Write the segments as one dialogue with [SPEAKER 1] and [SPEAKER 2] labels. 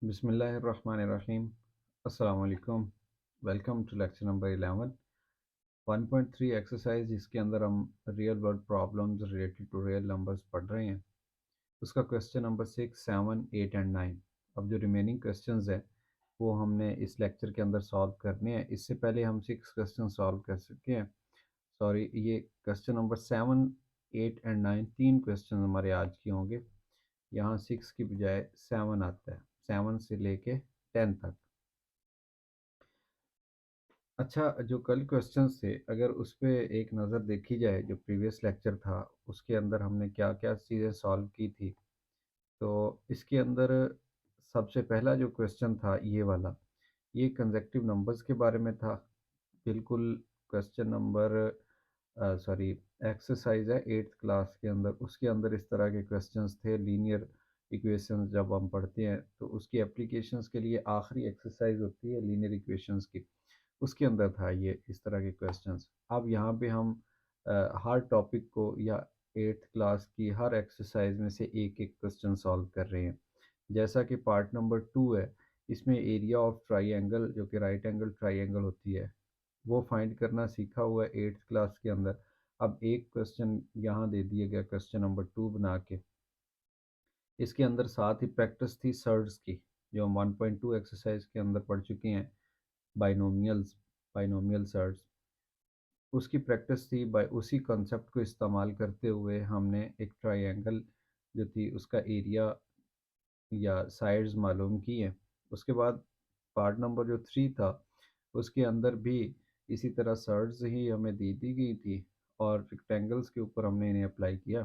[SPEAKER 1] बिस्मिल्लाहिर्रहमानिर्रहीम। अस्सलाम वालेकुम। Welcome to lecture number 11 1.3 exercise, जिसके अंदर हम real world problems related to real numbers पढ़ रहे हैं। उसका क्वेश्चन नंबर 6, 7, 8 एंड 9। अब जो रिमेनिंग क्वेश्चंस हैं वो हमने इस लेक्चर के अंदर सॉल्व करने हैं। इससे पहले हम 6 क्वेश्चन सॉल्व कर चुके हैं। सॉरी, ये क्वेश्चन नंबर 7, 8 एंड 9 तीन क्वेश्चन हमारे आज के होंगे। यहाँ 6 की बजाय 7 आता है, 7 से लेके 10 तक। अच्छा, जो कल क्वेश्चंस थे, अगर उस पे एक नज़र देखी जाए, जो प्रीवियस लेक्चर था उसके अंदर हमने क्या क्या चीज़ें सॉल्व की थी, तो इसके अंदर सबसे पहला जो क्वेश्चन था ये वाला, ये कंसेक्टिव नंबर्स के बारे में था। बिल्कुल क्वेश्चन नंबर सॉरी एक्सरसाइज है 8th क्लास के अंदर, उसके अंदर इस तरह के क्वेश्चंस थे। लीनियर इक्वेशंस जब हम पढ़ते हैं तो उसकी एप्लीकेशंस के लिए आखिरी एक्सरसाइज होती है लीनियर इक्वेशंस की, उसके अंदर था ये इस तरह के क्वेश्चंस। अब यहाँ पे हम हर टॉपिक को या 8th क्लास की हर एक्सरसाइज में से एक एक क्वेश्चन सॉल्व कर रहे हैं। जैसा कि पार्ट नंबर 2 है, इसमें एरिया ऑफ ट्राइंगल, जो कि राइट एंगल ट्राइंगल होती है, वो फाइंड करना सीखा हुआ है 8th क्लास के अंदर। अब एक क्वेश्चन यहाँ दे दिया गया, क्वेश्चन नंबर 2 बना के। इसके अंदर साथ ही प्रैक्टिस थी सर्ड्स की, जो हम 1.2 एक्सरसाइज के अंदर पढ़ चुके हैं। बाइनोमियल्स, बाइनोमियल सर्ड्स, उसकी प्रैक्टिस थी। बाय उसी कॉन्सेप्ट को इस्तेमाल करते हुए हमने एक ट्रायंगल जो थी उसका एरिया या साइड्स मालूम की हैं। उसके बाद पार्ट नंबर जो 3 था, उसके अंदर भी इसी तरह सर्ड्स ही हमें दी गई थी और रेक्टेंगल्स के ऊपर हमने इन्हें अप्लाई किया,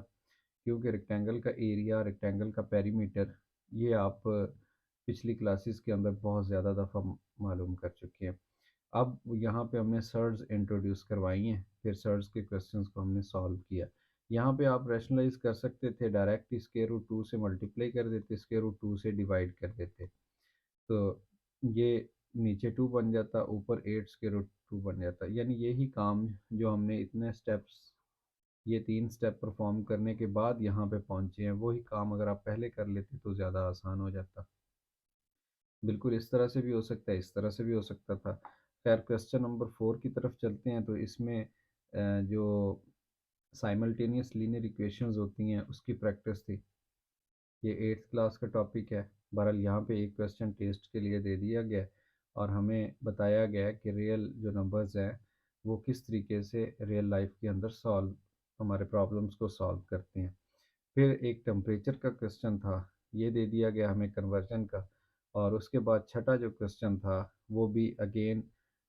[SPEAKER 1] क्योंकि रेक्टेंगल का एरिया, रेक्टेंगल का पेरीमीटर, ये आप पिछली क्लासेस के अंदर बहुत ज़्यादा दफ़ा मालूम कर चुके हैं। अब यहाँ पे हमने सर्ड्स इंट्रोड्यूस करवाई हैं, फिर सर्ड्स के क्वेश्चंस को हमने सॉल्व किया। यहाँ पे आप रैशनलाइज कर सकते थे, डायरेक्ट स्क्वायर रूट 2 से मल्टीप्लाई कर देते, स्क्वायर रूट 2 से डिवाइड कर देते, तो ये नीचे 2 बन जाता, ऊपर 8 स्क्वायर रूट 2 बन जाता। यानी यही काम जो हमने इतने स्टेप्स, ये 3 स्टेप परफॉर्म करने के बाद यहाँ पे पहुँचे हैं, वही काम अगर आप पहले कर लेते तो ज़्यादा आसान हो जाता। बिल्कुल इस तरह से भी हो सकता है, इस तरह से भी हो सकता था। खैर, क्वेश्चन नंबर 4 की तरफ चलते हैं। तो इसमें जो साइमल्टेनियस लीनियर इक्वेशंस होती हैं उसकी प्रैक्टिस थी। ये 8th क्लास का टॉपिक है। बहरहाल यहाँ पे एक क्वेश्चन टेस्ट के लिए दे दिया गया और हमें बताया गया है कि रियल जो नंबर्स हैं वो किस तरीके से रियल लाइफ के अंदर सॉल्व, हमारे प्रॉब्लम्स को सॉल्व करते हैं। फिर एक टेम्परेचर का क्वेश्चन था, ये दे दिया गया हमें कन्वर्जन का। और उसके बाद छठा जो क्वेश्चन था वो भी अगेन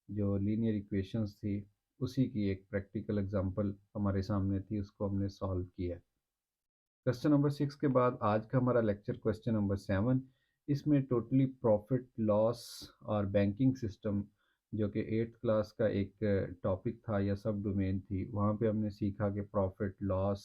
[SPEAKER 1] जो लीनियर इक्वेशंस थी उसी की एक प्रैक्टिकल एग्जांपल हमारे सामने थी, उसको हमने सॉल्व किया। क्वेश्चन नंबर 6 के बाद आज का हमारा लेक्चर क्वेश्चन नंबर 7। इसमें टोटली प्रॉफिट लॉस और बैंकिंग सिस्टम, जो कि 8th क्लास का एक टॉपिक था या सब डोमेन थी, वहाँ पे हमने सीखा कि प्रॉफिट लॉस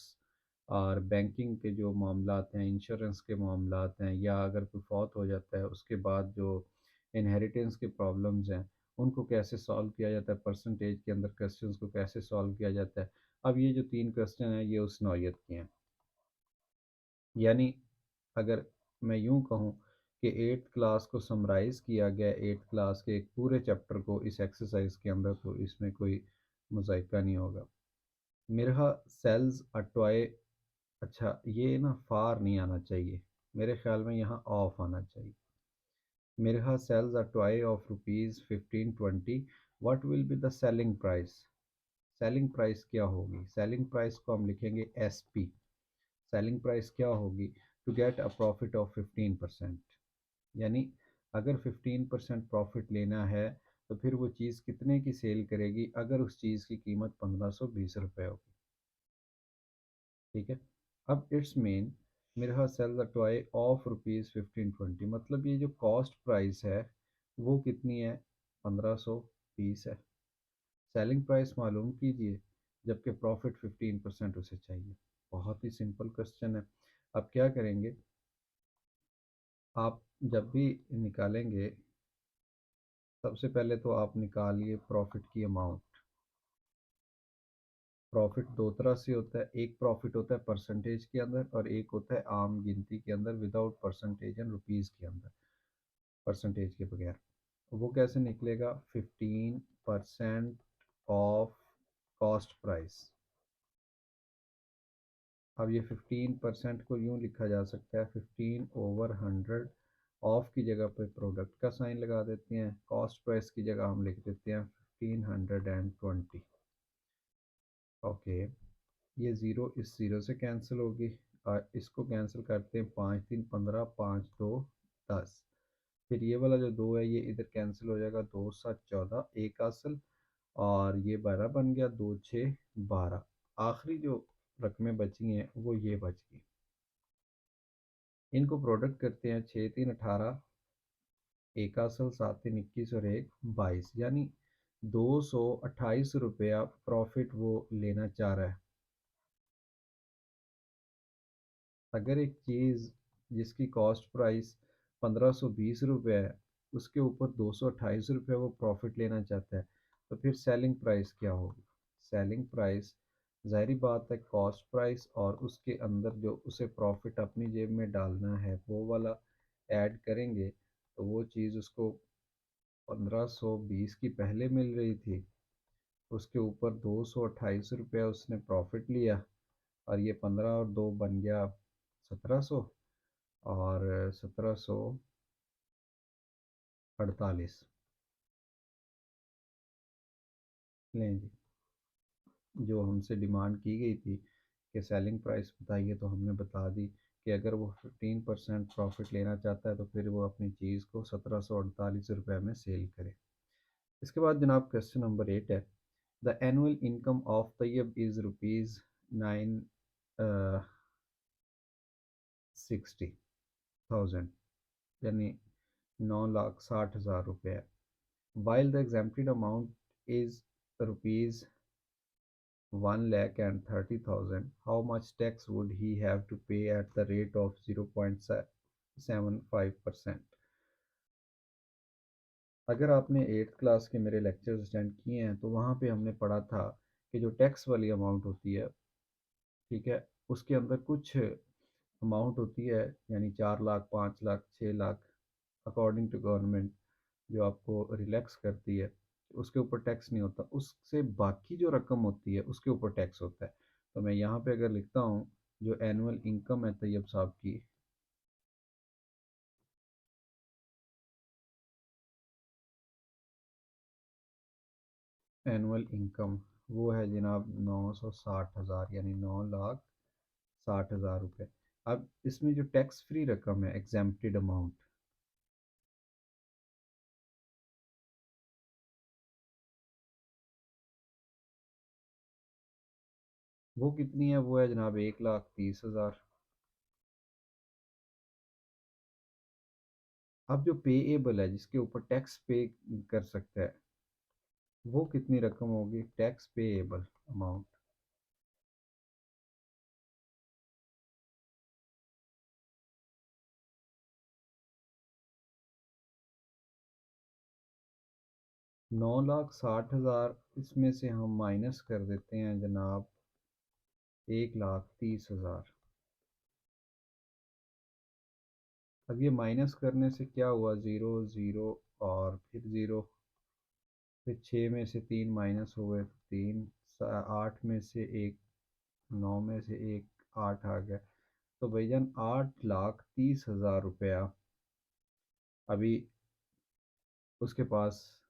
[SPEAKER 1] और बैंकिंग के जो मामलात हैं, इंश्योरेंस के मामलात हैं, या अगर कोई फौत हो जाता है उसके बाद जो इनहेरिटेंस के प्रॉब्लम्स हैं उनको कैसे सॉल्व किया जाता है, परसेंटेज के अंदर क्वेश्चंस को कैसे सॉल्व किया जाता है। अब ये जो तीन क्वेश्चन हैं ये उस नौयत के हैं। यानी अगर मैं यूं कहूं कि 8th क्लास को समराइज़ किया गया 8th क्लास के एक पूरे चैप्टर को इस एक्सरसाइज के अंदर, तो इसमें कोई मुज़ायका नहीं होगा। मिरहा सेल्स अ टॉय, अच्छा ये ना फार नहीं आना चाहिए, मेरे ख्याल में यहाँ ऑफ आना चाहिए। Mirha sells a toy of rupees 1520, what will be the selling price. Selling price क्या होगी? सेलिंग प्राइस को हम लिखेंगे एस पी। सेलिंग प्राइस क्या होगी? To get a profit of 15%। यानी अगर 15% प्रॉफिट लेना है तो फिर वो चीज़ कितने की सेल करेगी अगर उस चीज़ की कीमत 1520 रुपये होगी। ठीक है। अब it's mean Mirha sell the toy of rupees 1520, मतलब ये जो कॉस्ट प्राइस है वो कितनी है? 1520 है। सेलिंग प्राइस मालूम कीजिए, जबकि प्रॉफिट 15% उसे चाहिए। बहुत ही सिंपल क्वेश्चन है। अब क्या करेंगे, आप जब भी निकालेंगे सबसे पहले तो आप निकालिए प्रॉफिट की अमाउंट। प्रॉफिट दो तरह से होता है, एक प्रॉफिट होता है परसेंटेज के अंदर और एक होता है आम गिनती के अंदर विदाउट परसेंटेज एंड रुपीज़ के अंदर। परसेंटेज के बगैर। वो कैसे निकलेगा? 15% ऑफ कॉस्ट प्राइस। अब ये 15% को यूँ लिखा जा सकता है 15/100। ऑफ की जगह पे प्रोडक्ट का साइन लगा देते हैं, कॉस्ट प्राइस की जगह हम लिख देते हैं 1520। ओके, ये ज़ीरो इस ज़ीरो से कैंसिल होगी और इसको कैंसिल करते हैं, 5×3 = 15, 5×2 = 10। फिर ये वाला जो दो है ये इधर कैंसिल हो जाएगा, 2×7 = 14, एक हासिल, और ये 12 बन गया, 2×6 = 12। आखिरी जो रकमें बची हैं वो ये बच गई। इनको प्रोडक्ट करते हैं, 6×3 = 18, एक हासिल, 7×3 = 21 और एक 22, यानी 228 रुपया प्रॉफिट वो लेना चाह रहा है। अगर एक चीज़ जिसकी कॉस्ट प्राइस 1520 रुपये है, उसके ऊपर 228 रुपये वो प्रॉफिट लेना चाहता है, तो फिर सेलिंग प्राइस क्या होगी? सेलिंग प्राइस, ज़ाहिरी बात है, कॉस्ट प्राइस और उसके अंदर जो उसे प्रॉफिट अपनी जेब में डालना है वो वाला ऐड करेंगे, तो वो चीज़ उसको 1520 की पहले मिल रही थी, उसके ऊपर 228 रुपया उसने प्रॉफिट लिया, और ये 15 और 2 बन गया 1700, और 1748। लें जी, जो हमसे डिमांड की गई थी कि सेलिंग प्राइस बताइए, तो हमने बता दी कि अगर वो 15% प्रॉफिट लेना चाहता है तो फिर वो अपनी चीज़ को 1748 रुपये में सेल करे। इसके बाद जनाब क्वेश्चन नंबर 8 है, the annual income of Tayyab is ₹960,000, यानी 9,60,000 रुपये, while the exempted amount is rupees 1,30,000, how much tax would he have to pay at the rate of 0.75%? अगर आपने 8th क्लास के मेरे लेक्चर्स अटेंड किए हैं तो वहाँ पे हमने पढ़ा था कि जो टैक्स वाली अमाउंट होती है, ठीक है, उसके अंदर कुछ अमाउंट होती है, यानी 4 lakh, 5 lakh, 6 lakh, according to government, जो आपको रिलैक्स करती है, उसके ऊपर टैक्स नहीं होता। उससे बाकी जो रकम होती है उसके ऊपर टैक्स होता है। तो मैं यहाँ पे अगर लिखता हूँ जो एनुअल इनकम है तैयब साहब की, एनुअल इनकम वो है जनाब 960,000, यानी 9,60,000 रुपये। अब इसमें जो टैक्स फ्री रकम है, एग्जेम्प्टेड अमाउंट, वो कितनी है? वो है जनाब 1,30,000। अब जो पेएबल है, जिसके ऊपर टैक्स पे कर सकता है, वो कितनी रकम होगी? टैक्स पेएबल अमाउंट, ₹9,60,000, इसमें से हम माइनस कर देते हैं जनाब 1,30,000। अब ये माइनस करने से क्या हुआ? ज़ीरो ज़ीरो और फिर ज़ीरो, फिर 6 में से 3 माइनस हो गए, 3, 8 में से 1, 9 में से 1, 8 आ गया। तो भाईजान 8,30,000 रुपया अभी उसके पास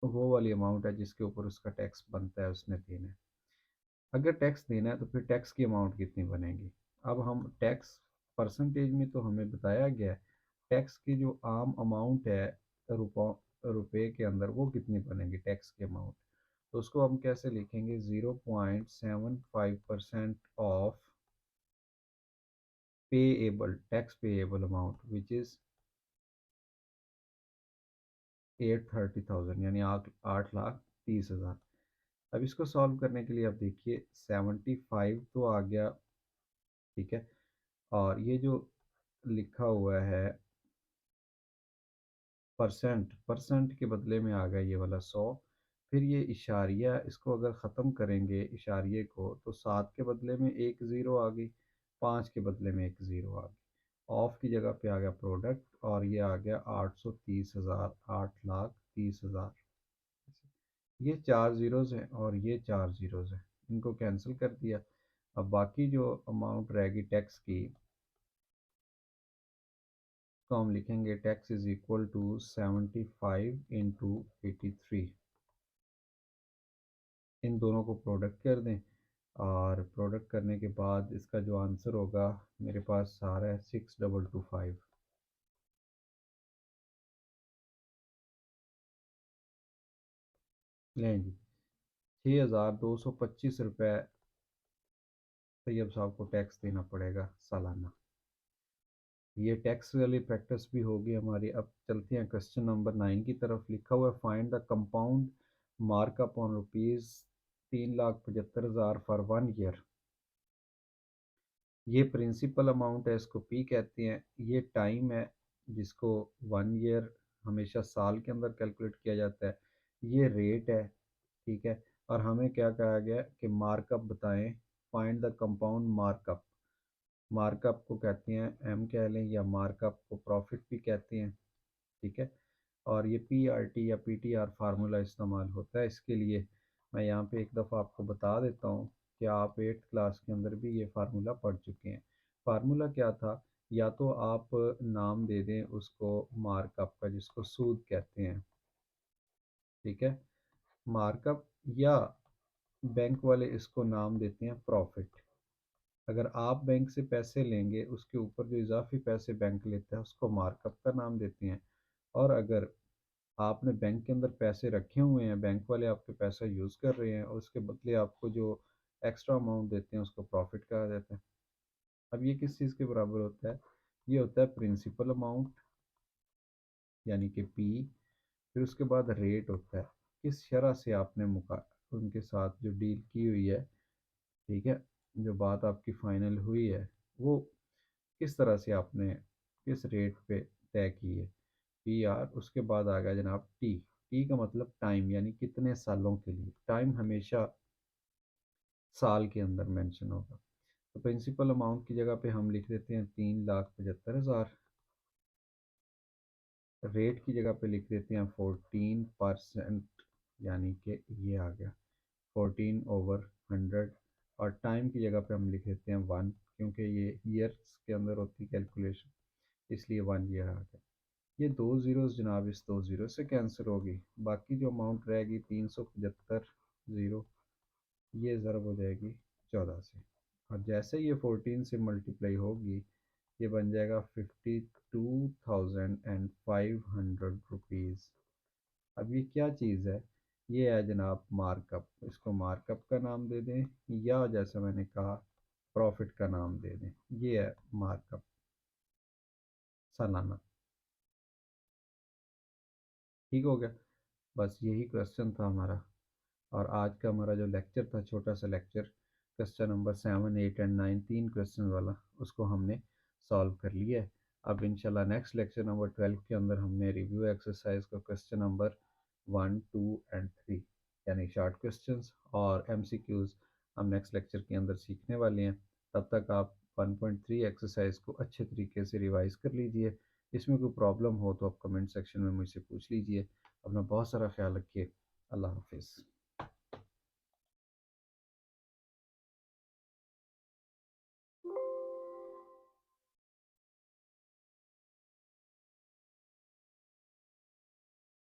[SPEAKER 1] वो वाली अमाउंट है जिसके ऊपर उसका टैक्स बनता है, उसने देना है। अगर टैक्स देना है तो फिर टैक्स की अमाउंट कितनी बनेगी? अब हम टैक्स परसेंटेज में तो हमें बताया गया है, टैक्स की जो आम अमाउंट है रुपए के अंदर, वो कितनी बनेगी टैक्स की अमाउंट? तो उसको हम कैसे लिखेंगे? 0.75% of payable, tax payable amount, which is 830,000, यानी 8,30,000। अब इसको सॉल्व करने के लिए आप देखिए 75 तो आ गया, ठीक है, और ये जो लिखा हुआ है परसेंट, परसेंट के बदले में आ गया ये वाला 100। फिर ये इशारिया, इसको अगर ख़त्म करेंगे इशारिये को, तो 7 के बदले में एक ज़ीरो आ गई, 5 के बदले में एक ज़ीरो आ गई, ऑफ की जगह पे आ गया प्रोडक्ट और ये आ गया 830,000, 8,30,000। ये चार ज़ीरोज़ हैं और ये चार ज़ीरोज़ हैं, इनको कैंसिल कर दिया। अब बाकी जो अमाउंट रहेगी टैक्स की, तो हम लिखेंगे tax is equal to 75 into 83। इन दोनों को प्रोडक्ट कर दें और प्रोडक्ट करने के बाद इसका जो आंसर होगा मेरे पास आ रहा है 6225। लें जी, 6,225 रुपये तैयब साहब को टैक्स देना पड़ेगा सालाना। ये टैक्स वाली प्रैक्टिस भी होगी हमारी। अब चलते हैं क्वेश्चन नंबर 9 की तरफ। लिखा हुआ है find the compound markup on rupees 3,75,000 for 1 year. ये प्रिंसिपल अमाउंट है, इसको पी कहते हैं। ये टाइम है जिसको 1 ईयर हमेशा साल के अंदर कैलकुलेट किया जाता है। ये रेट है, ठीक है। और हमें क्या कहा गया कि मार्कअप बताएं, find the compound markup. Markup को कहते हैं एम कह लें या मार्कअप को प्रॉफिट भी कहते हैं, ठीक है। और ये पी आर टी या पी टी आर फार्मूला इस्तेमाल होता है इसके लिए। मैं यहाँ पे एक दफ़ा आपको बता देता हूँ कि आप 8th क्लास के अंदर भी ये फार्मूला पढ़ चुके हैं। फार्मूला क्या था, या तो आप नाम दे दें उसको मार्कअप का जिसको सूद कहते हैं, ठीक है, मार्कअप, या बैंक वाले इसको नाम देते हैं प्रॉफिट। अगर आप बैंक से पैसे लेंगे उसके ऊपर जो इजाफी पैसे बैंक लेता है उसको मार्कअप का नाम देते हैं। और अगर आपने बैंक के अंदर पैसे रखे हुए हैं, बैंक वाले आपके पैसा यूज़ कर रहे हैं और उसके बदले आपको जो एक्स्ट्रा अमाउंट देते हैं उसको प्रॉफिट कहा जाता है। अब ये किस चीज़ के बराबर होता है, ये होता है प्रिंसिपल अमाउंट यानी कि पी। फिर उसके बाद रेट होता है, किस शरह से आपने मुका उनके साथ जो डील की हुई है, ठीक है, जो बात आपकी फाइनल हुई है वो किस तरह से आपने किस रेट पे तय की है, पी आर। उसके बाद आ गया जनाब टी। टी का मतलब टाइम, यानी कितने सालों के लिए। टाइम हमेशा साल के अंदर मेंशन होगा। तो प्रिंसिपल अमाउंट की जगह पे हम लिख देते हैं 3,75,000। रेट की जगह पे लिख देते हैं 14%, यानी कि ये आ गया 14/100। और टाइम की जगह पे हम लिख देते हैं 1, क्योंकि ये ईयर्स के अंदर होती कैलकुलेशन, इसलिए 1 ईयर आ गया। ये दो ज़ीरोज़ जनाब इस दो ज़ीरो से कैंसिल होगी। बाकी जो अमाउंट रहेगी 375 ज़ीरो, ये ज़रब हो जाएगी 14 से। और जैसे ये 14 से मल्टीप्लाई होगी ये बन जाएगा 52,500 रुपीज़। अब ये क्या चीज़ है, ये है जनाब मार्कअप। इसको मार्कअप का नाम दे दें या जैसे मैंने कहा प्रॉफिट का नाम दे दें। ये है मार्कअप सालाना। ठीक हो गया, बस यही क्वेश्चन था हमारा। और आज का हमारा जो लेक्चर था, छोटा सा lecture, question number 7, 8 and 9, 3 question वाला, उसको हमने सॉल्व कर लिया है। अब इंशाल्लाह नेक्स्ट लेक्चर नंबर 12 के अंदर हमने रिव्यू एक्सरसाइज का क्वेश्चन नंबर 1, 2 एंड 3 यानी शॉर्ट क्वेश्चंस और एमसीक्यूज़ हम नेक्स्ट लेक्चर के अंदर सीखने वाले हैं। तब तक आप 1.3 एक्सरसाइज को अच्छे तरीके से रिवाइज कर लीजिए। इसमें कोई प्रॉब्लम हो तो आप कमेंट सेक्शन में मुझसे पूछ लीजिए। अपना बहुत सारा ख्याल रखिए। अल्लाह हाफिज़।